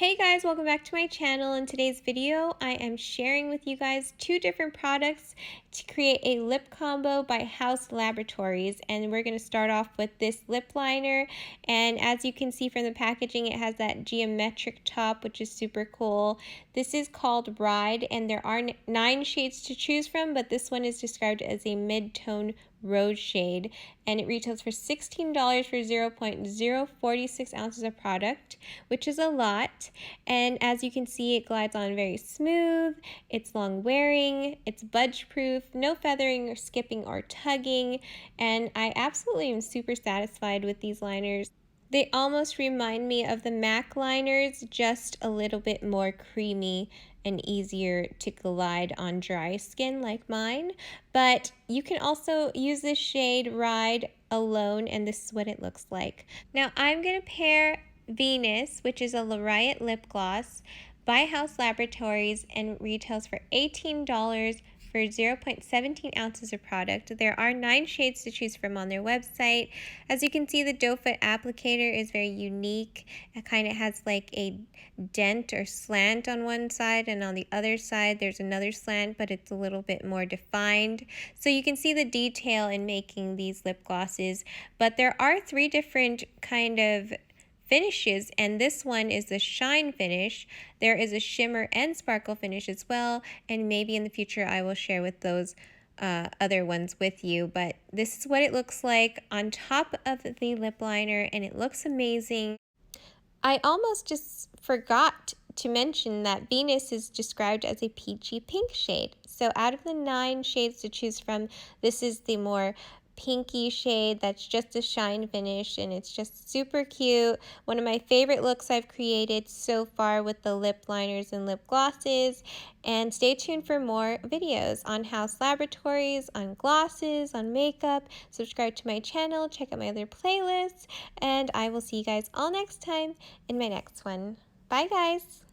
Hey guys, welcome back to my channel. In today's video, I am sharing with you guys two different products to create a lip combo by Haus Laboratories. And we're going to start off with this lip liner. And as you can see from the packaging, it has that geometric top, which is super cool. This is called RIDE, and there are 9 shades to choose from, but this one is described as a mid-tone rose shade, and it retails for $16 for 0.046 ounces of product, which is a lot. And as you can see, it glides on very smooth, it's long wearing, it's budge proof, no feathering or skipping or tugging, and I absolutely am super satisfied with these liners. They almost remind me of the MAC liners, just a little bit more creamy and easier to glide on dry skin like mine. But you can also use this shade RIDE alone, and this is what it looks like. Now I'm going to pair Venus, which is a Riot lip gloss by Haus Laboratories, and retails for $18 for 0.17 ounces of product. There are 9 shades to choose from on their website. As you can see, the doe foot applicator is very unique. It kind of has like a dent or slant on one side, and on the other side there's another slant, but it's a little bit more defined. So you can see the detail in making these lip glosses. But there are 3 different kind of finishes, and this one is the shine finish. There is a shimmer and sparkle finish as well, and maybe in the future I will share with those other ones with you. But this is what it looks like on top of the lip liner, and it looks amazing. I almost just forgot to mention that Venus is described as a peachy pink shade. So out of the 9 shades to choose from, this is the more pinky shade that's just a shine finish, and it's just super cute. One of my favorite looks I've created so far with the lip liners and lip glosses. And stay tuned for more videos on Haus Laboratories, on glosses, on makeup. Subscribe to my channel, check out my other playlists, and I will see you guys all next time in my next one. Bye guys!